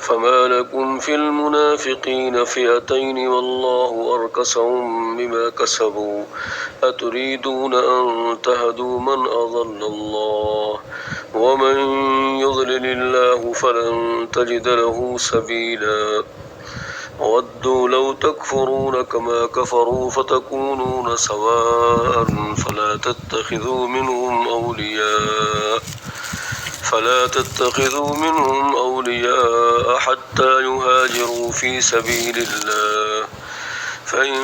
فما لكم في المنافقين فئتين والله أركسهم بما كسبوا أتريدون أن تهدوا من أضل الله ومن يضلل الله فلن تجد له سبيلا ودوا لو تكفرون كما كفروا فتكونون سواء فلا تتخذوا منهم أولياء حتى يهاجروا في سبيل الله فإن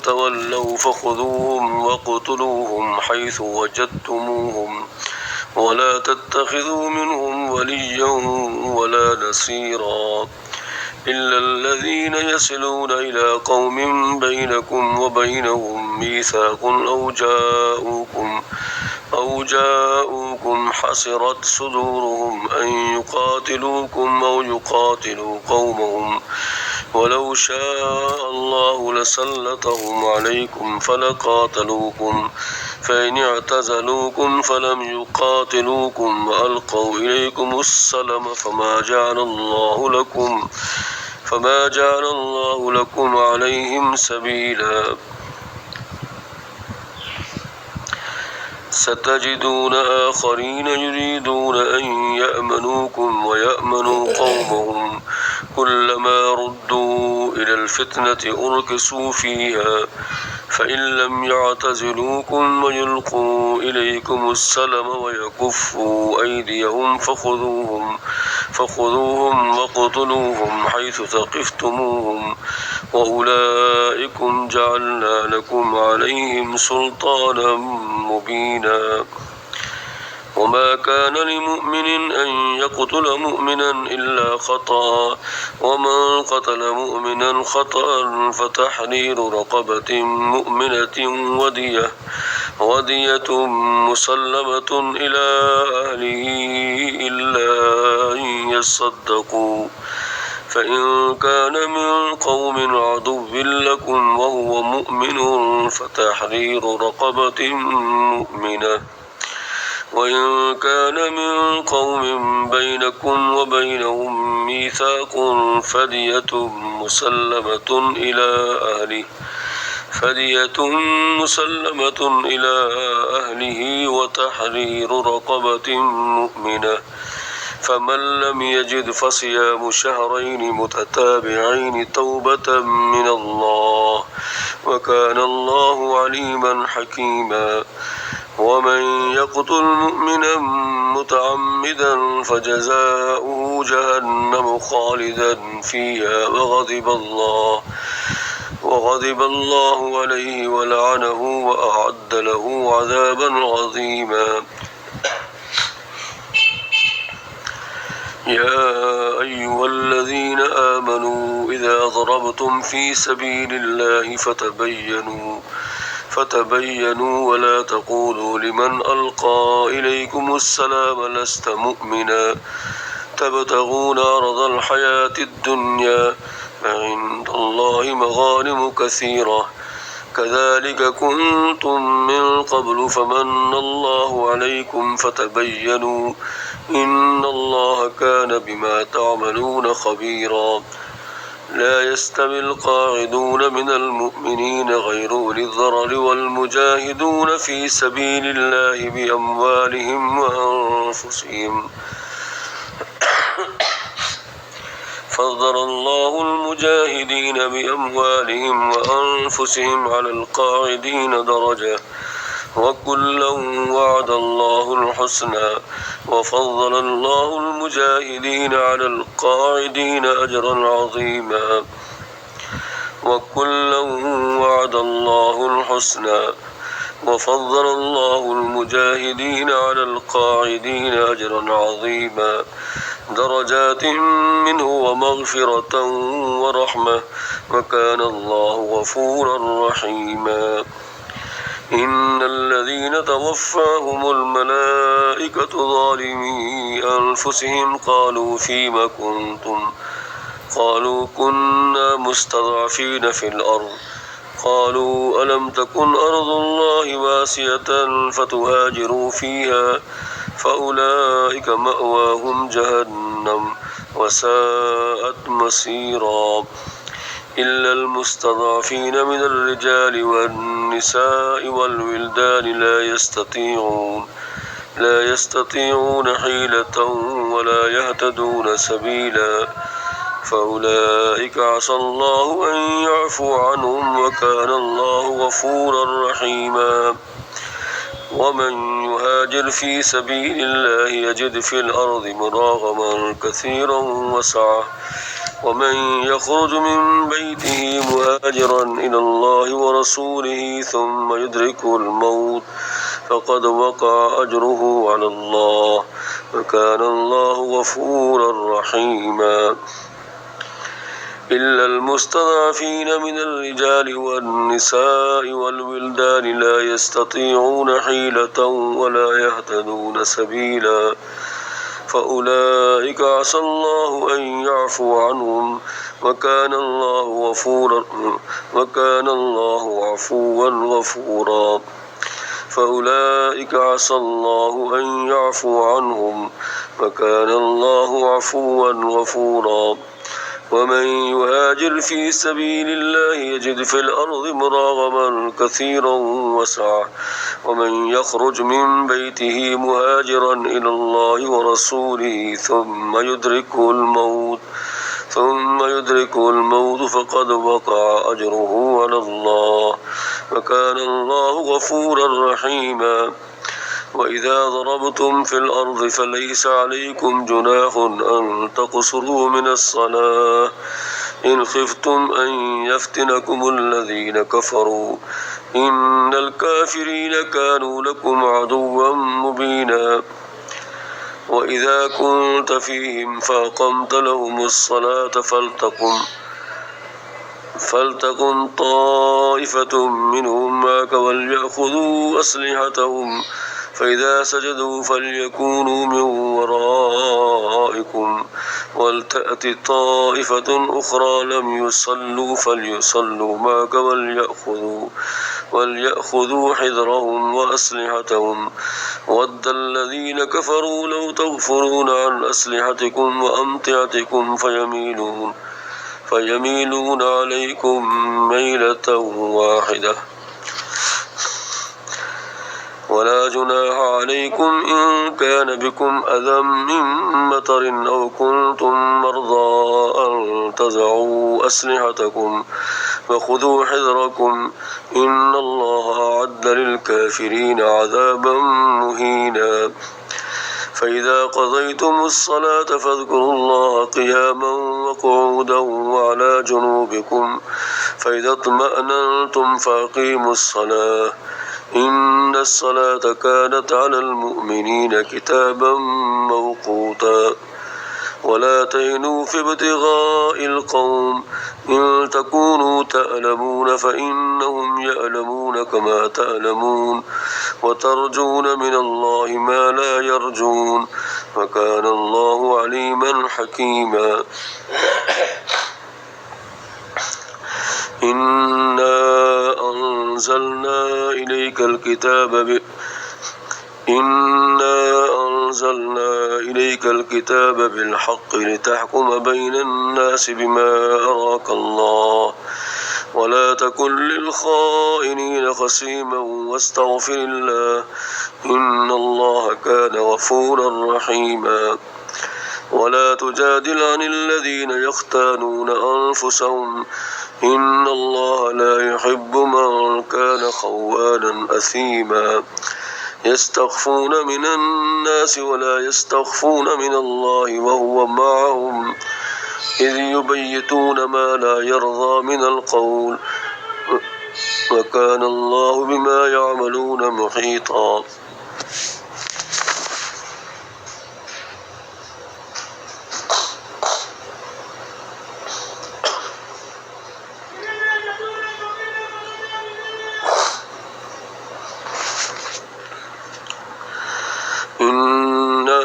تولوا فخذوهم واقتلوهم حيث وجدتموهم ولا تتخذوا منهم وليا ولا نصيرا إلا الذين يصلون إلى قوم بينكم وبينهم ميثاق أو جاءوكم حسرت صدورهم أن يقاتلوكم أو يقاتلوا قومهم ولو شاء الله لسلطهم عليكم فلقاتلوكم فإن اعتزلوكم فلم يقاتلوكم وألقوا إليكم السلم فما جعل الله لكم عليهم سبيلا ستجدون آخرين يريدون أن يأمنوكم ويأمنوا قومهم كلما ردوا إلى الفتنة أركسوا فيها فإن لم يعتزلوكم ويلقوا إليكم السلم ويكفوا أيديهم فخذوهم واقتلوهم حيث ثقفتموهم وأولئكم جعلنا لكم عليهم سلطانا مبينا وما كان لمؤمن أن يقتل مؤمنا إلا خطأ ومن قتل مؤمنا خطأ فتحرير رقبة مؤمنة ودية مسلمة إلى أهله إلا أن يصدقوا فإن كان من قوم عدو لكم وهو مؤمن فتحرير رقبة مؤمنة وإن كان من قوم بينكم وبينهم ميثاق فدية مسلمة إلى أهله وتحرير رقبة مؤمنة فمن لم يجد فصيام شهرين متتابعين توبة من الله وكان الله عليما حكيما ومن يقتل مؤمنا متعمدا فجزاؤه جهنم خالدا فيها وغضب الله عليه ولعنه وأعد له عذابا عظيما يا أيها الذين آمنوا إذا ضربتم في سبيل الله فتبينوا ولا تقولوا لمن ألقى إليكم السلام لست مؤمنا تبتغون عرض الحياة الدنيا فعند الله مغانم كثيرة كذلك كنتم من قبل فمن الله عليكم فتبينوا إن الله كان بما تعملون خبيرا لا يستوي القاعدون من المؤمنين غير أولي الضرر والمجاهدون في سبيل الله بأموالهم وأنفسهم فضل الله المجاهدين بأموالهم وأنفسهم على القاعدين درجة وكلا وعد الله الحسنى وفضل الله المجاهدين على القاعدين أجرا عظيما وكلا وعد الله الحسنى وفضل الله المجاهدين على القاعدين أجرا عظيما درجات منه ومغفرة ورحمة وكان الله غفورا رحيما إن الذين توفاهم الملائكة ظالمي أنفسهم قالوا فيم كنتم قالوا كنا مستضعفين في الأرض قالوا ألم تكن أرض الله واسعة فتهاجروا فيها فأولئك مأواهم جهنم وساءت مصيرا إلا المستضعفين من الرجال والنساء والولدان لا يستطيعون حيلة ولا يهتدون سبيلا فأولئك عسى الله أن يعفو عنهم وكان الله غفورا رحيما ومن يهاجر في سبيل الله يجد في الأرض مراغما كثيرا وسعة ومن يخرج من بيته مهاجرا إلى الله ورسوله ثم يدركه الموت فقد وقع أجره على الله وكان الله غفورا رحيما إلا المستضعفين من الرجال والنساء والولدان لا يستطيعون حيلة ولا يهتدون سبيلا فأولئك عسى الله أن يعفو عنهم وكان الله عفوا غفورا فأولئك عسى الله أن يعفو عنهم وكان الله عفوا غفورا ومن يهاجر في سبيل الله يجد في الأرض مراغما كثيرا وسعة ومن يخرج من بيته مهاجرا إلى الله ورسوله ثم يدركه الموت فقد وقع أجره على الله وكان الله غفورا رحيما وإذا ضربتم في الأرض فليس عليكم جناح أن تقصروا من الصلاة إن خفتم أن يفتنكم الذين كفروا إن الكافرين كانوا لكم عدوا مبينا وإذا كنت فيهم فأقمت لهم الصلاة فلتقم طائفة منهم معك وليأخذوا أسلحتهم فإذا سجدوا فليكونوا من ورائكم ولتأت طائفة أخرى لم يصلوا فليصلوا معك وليأخذوا حذرهم وأسلحتهم ود الذين كفروا لو تغفلون عن أسلحتكم وأمتعتكم فيميلون عليكم ميلة واحدة ولا جناح عليكم إن كان بكم أذى من مطر أو كنتم مرضى أن تضعوا أسلحتكم وخذوا حذركم إن الله أعد للكافرين عذابا مهينا فإذا قضيتم الصلاة فاذكروا الله قياما وقعودا وعلى جنوبكم فإذا اطمأننتم فأقيموا الصلاة إن الصلاة كانت على المؤمنين كتابا موقوتا ولا تهنوا في ابتغاء القوم إن تكونوا تألمون فإنهم يألمون كما تألمون وترجون من الله ما لا يرجون وكان الله عليما حكيما إنا أنزلنا إليك الكتاب بالحق لتحكم بين الناس بما أراك الله ولا تكن للخائنين خصيما واستغفر الله إن الله كان غفورا رحيما ولا تجادل عن الذين يختانون أنفسهم إن الله لا يحب من كان خوانا أثيما يستخفون من الناس ولا يستخفون من الله وهو معهم إذ يبيتون ما لا يرضى من القول وكان الله بما يعملون محيطا إنا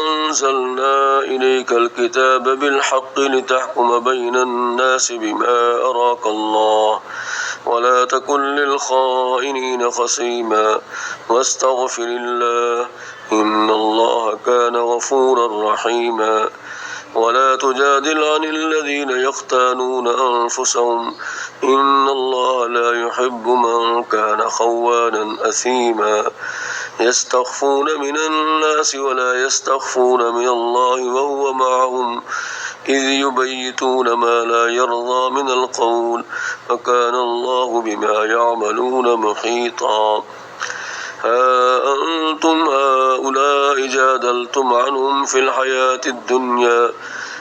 أنزلنا إليك الكتاب بالحق لتحكم بين الناس بما أراك الله ولا تكن للخائنين خصيما واستغفر الله إن الله كان غفورا رحيما ولا تجادل عن الذين يختانون أنفسهم إن الله لا يحب من كان خوانا أثيما يستخفون من الناس ولا يستخفون من الله وهو معهم إذ يبيتون ما لا يرضى من القول وكان الله بما يعملون محيطا ها أنتم هؤلاء جادلتم عنهم في الحياة الدنيا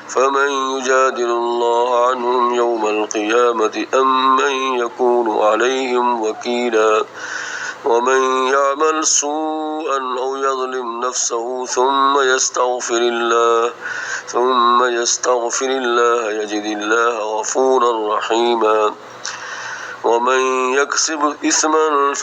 فمن يجادل الله عنهم يوم القيامة أم من يكون عليهم وكيلا ومن يعمل سوءا أو يظلم نفسه ثم يستغفر الله يجد الله غفورا رحيما ومن يكسب إثما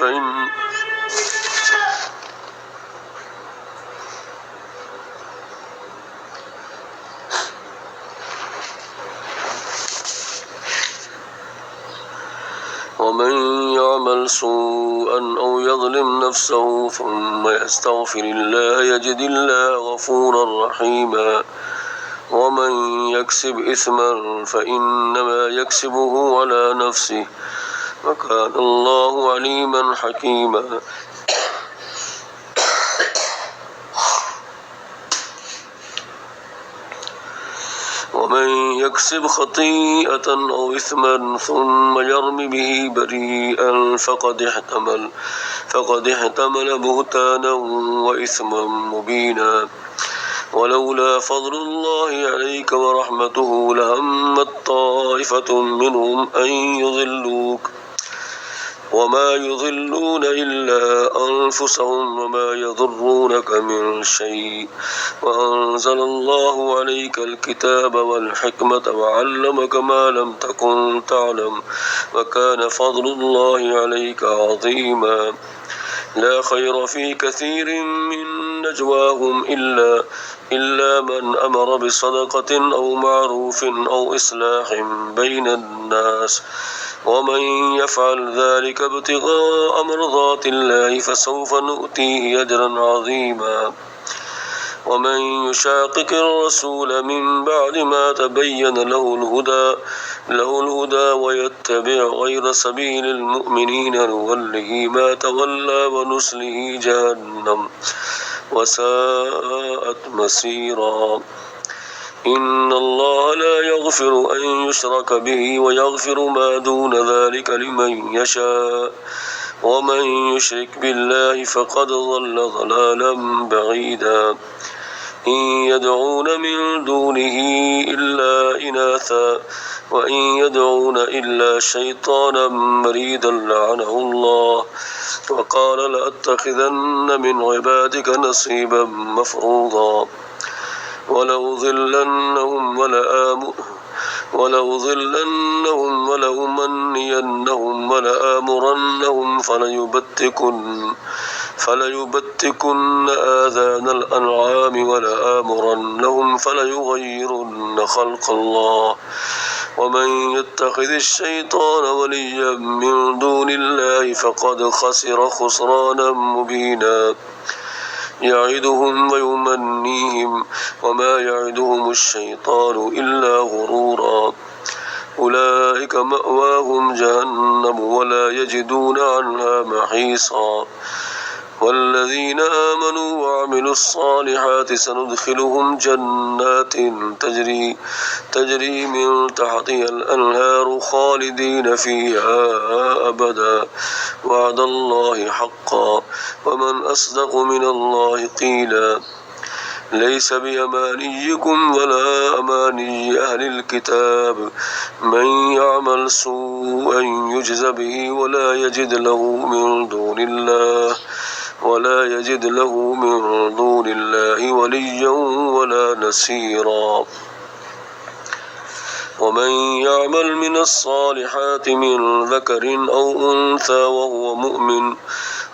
ومن يعمل سوءا أو يظلم نفسه ثم يستغفر الله يجد الله غفورا رحيما ومن يكسب إثما فإنما يكسبه على نفسه وكان الله عليما حكيما ومن يكسب خطيئة أو إثما ثم يرم به بريئا فقد احتمل بهتانا وإثما مبينا ولولا فضل الله عليك ورحمته لهمت طائفة منهم أن يضلوك وما يضلون إلا أنفسهم وما يضرونك من شيء وأنزل الله عليك الكتاب والحكمة وعلمك ما لم تكن تعلم وكان فضل الله عليك عظيما لا خير في كثير من نجواهم إلا من أمر بصدقة أو معروف أو إصلاح بين الناس ومن يفعل ذلك ابتغاء مرضات الله فسوف نؤتيه أجرا عظيما ومن يشاقق الرسول من بعد ما تبين له الهدى ويتبع غير سبيل المؤمنين نوله ما تولى ونسله جهنم وساءت مصيرا إن الله لا يغفر أن يشرك به ويغفر ما دون ذلك لمن يشاء ومن يشرك بالله فقد ضل ضلالا بعيدا إن يدعون من دونه إلا إناثا وإن يدعون إلا شيطانا مريدا لعنه الله وقال لأتخذن من عبادك نصيبا مفروضا ولأضلنهم ولأمنينهم ولآمرنهم فليبتكن آذان الأنعام ولآمرنهم فليغيرن خلق الله ومن يتخذ الشيطان وليا من دون الله فقد خسر خسرانا مبينا يعدهم ويمنيهم وما يعدهم الشيطان إلا غرورا أولئك مأواهم جهنم ولا يجدون عنها محيصا والذين آمنوا وعملوا الصالحات سندخلهم جنات تجري من تحتها الأنهار خالدين فيها أبدا وعد الله حقا ومن أصدق من الله قيلا ليس بأمانيكم ولا أماني أهل الكتاب من يعمل سوءا يجز به ولا يجد له من دون الله وليا ولا نصيرا ومن يعمل من الصالحات من ذكر أو أنثى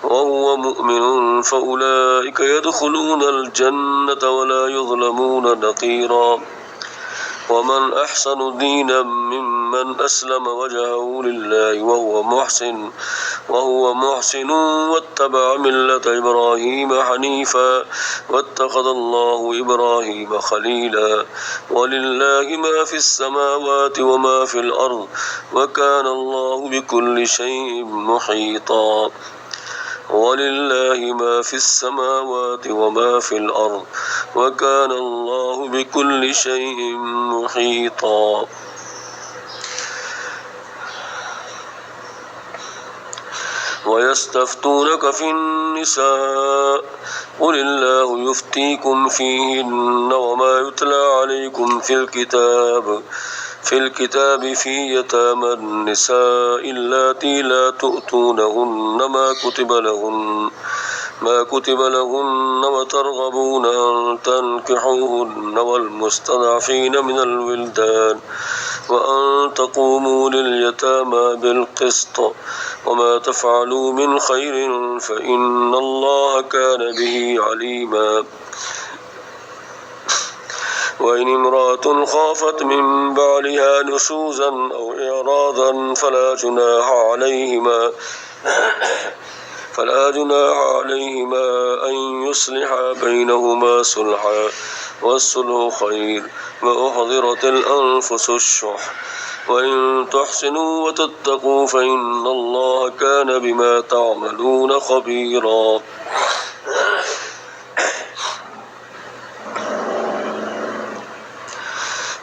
وهو مؤمن فأولئك يدخلون الجنة ولا يظلمون نقيرا ومن أحسن دينا ممن أسلم وجهه لله وهو محسن واتبع ملة إبراهيم حنيفا واتخذ الله إبراهيم خليلا ولله ما في السماوات وما في الأرض وكان الله بكل شيء محيطا ولله ما في السماوات وما في الأرض وكان الله بكل شيء محيطا ويستفتونك في النساء قل الله يفتيكم فيهن وما يتلى عليكم في الكتاب في يتامى النساء اللاتي لا تؤتونهن ما كتب لهن وترغبون أن تنكحوهن والمستضعفين من الولدان وأن تقوموا لليتامى بالقسط وما تفعلوا من خير فإن الله كان به عليما وإن امرأة خافت من بعلها نشوزا أو إعراضا فلا جناح عليهما أن يصلحا بينهما صلحا والصلح خير وأحضرت الأنفس الشح وإن تحسنوا وتتقوا فإن الله كان بما تعملون خبيرا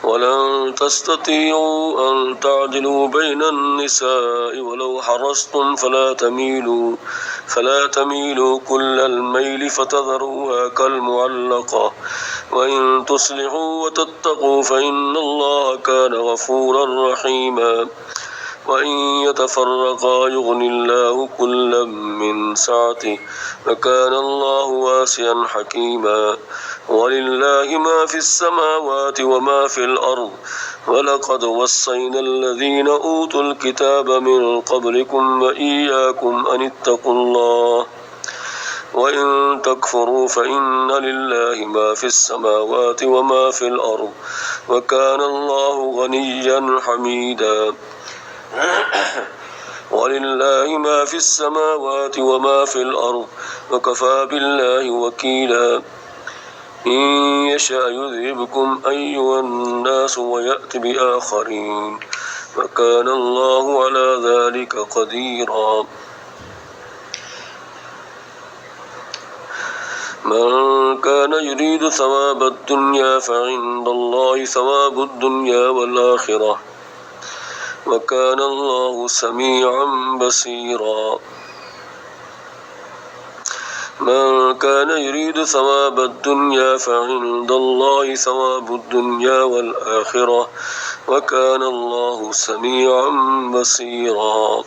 ولن تستطيعوا أن تعدلوا بين النساء ولو حرصتم فلا تميلوا كل الميل فتذروها كالمعلقة وإن تصلحوا وتتقوا فإن الله كان غفورا رحيما وإن يتفرقا يغني الله كلا من سعته وكان الله واسعا حكيما ولله ما في السماوات وما في الأرض ولقد وصينا الذين أوتوا الكتاب من قبلكم وإياكم أن اتقوا الله وإن تكفروا فإن لله ما في السماوات وما في الأرض وكان الله غنيا حميدا ولله ما في السماوات وما في الأرض وكفى بالله وكيلا إن يشاء يذهبكم أيها الناس ويأت بآخرين وكان الله على ذلك قديرا من كان يريد ثواب الدنيا فعند الله ثواب الدنيا والآخرة وكان الله سميعا بصيرا من كان يريد ثواب الدنيا فعند الله ثواب الدنيا والآخرة وكان الله سميعا بصيرا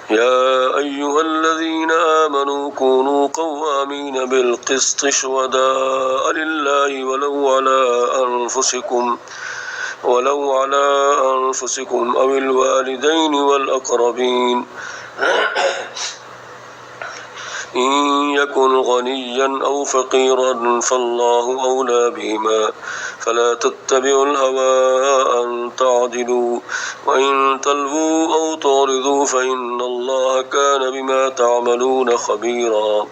يا أيها الذين آمنوا كونوا قوامين بالقسط شهداء لله ولو على أنفسكم أو الوالدين والأقربين إن يكن غنيا أو فقيرا فالله أولى بهما فلا تتبعوا الهوى أن تعدلوا وإن تلووا أو تعرضوا فإن الله كان بما تعملون خبيرا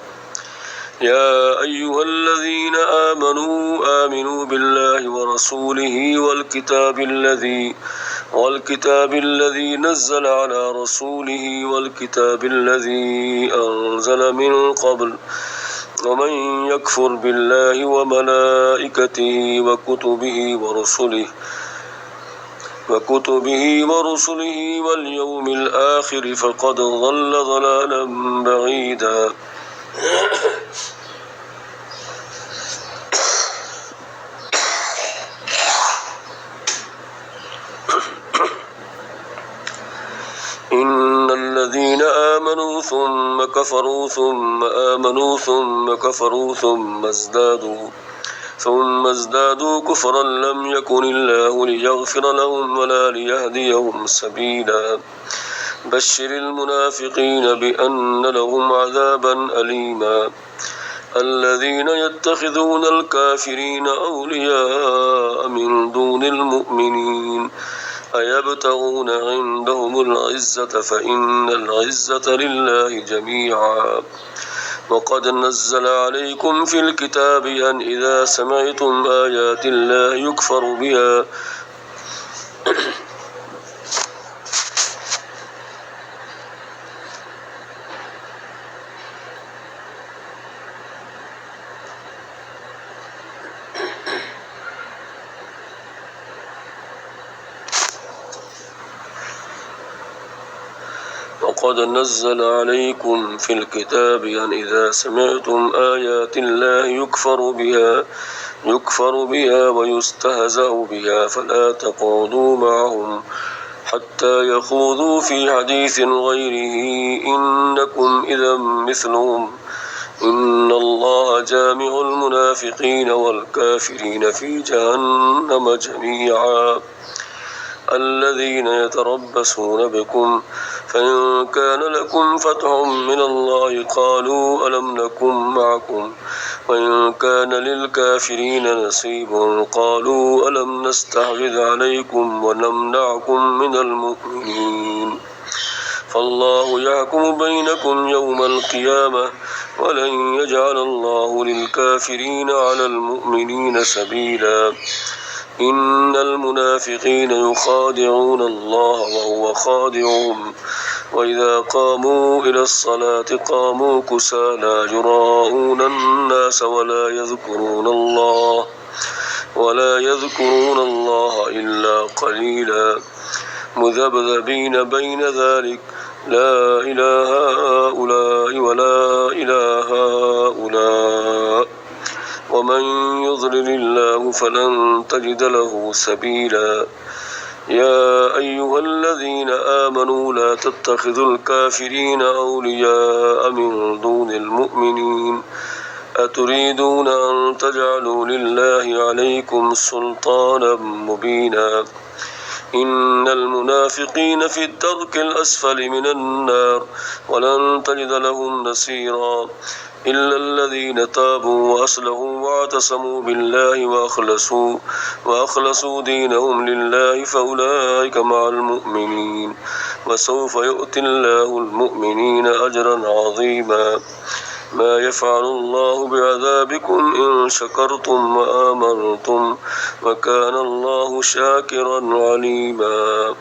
يا أيها الذين آمنوا بالله ورسوله والكتاب الذي نزل على رسوله والكتاب الذي أنزل من قبل ومن يكفر بالله وملائكته وكتبه ورسله واليوم الآخر فقد ضل ضلالا بعيدا إن الذين آمنوا ثم كفروا ثم آمنوا ثم كفروا ثم ازدادوا كفرا لم يكن الله ليغفر لهم ولا ليهديهم سبيلا بشر المنافقين بأن لهم عذابا أليما الذين يتخذون الكافرين أولياء من دون المؤمنين أيبتغون عندهم العزة فإن العزة لله جميعا وقد نزل عليكم في الكتاب أن إذا سمعتم آيات الله يكفر بها وقد نزل عليكم في الكتاب أن إذا سمعتم آيات الله يكفر بها ويستهزأ بها فلا تقعدوا معهم حتى يخوضوا في حديث غيره إنكم إذا مثلهم إن الله جامع المنافقين والكافرين في جهنم جميعا الذين يتربصون بكم فإن كان لكم فتح من الله قالوا ألم نكن معكم وإن كان للكافرين نصيب قالوا ألم نستحوذ عليكم ونمنعكم من المؤمنين فالله يحكم بينكم يوم القيامة ولن يجعل الله للكافرين على المؤمنين سبيلا إن المنافقين يخادعون الله وهو خادعهم وإذا قاموا إلى الصلاة قاموا كسالى يراءون الناس ولا يذكرون الله إلا قليلا مذبذبين بين ذلك لا إله هؤلاء ولا إله هؤلاء ومن يضلل الله فلن تجد له سبيلا يا أيها الذين آمنوا لا تتخذوا الكافرين أولياء من دون المؤمنين أتريدون أن تجعلوا لله عليكم سلطانا مبينا إن المنافقين في الدرك الأسفل من النار ولن تجد لهم نصيرا إلا الذين تابوا وأصلحوا واعتصموا بالله وأخلصوا دينهم لله فأولئك مع المؤمنين وسوف يؤتي الله المؤمنين أجرا عظيما ما يفعل الله بعذابكم إن شكرتم وآمنتم وكان الله شاكرا عليما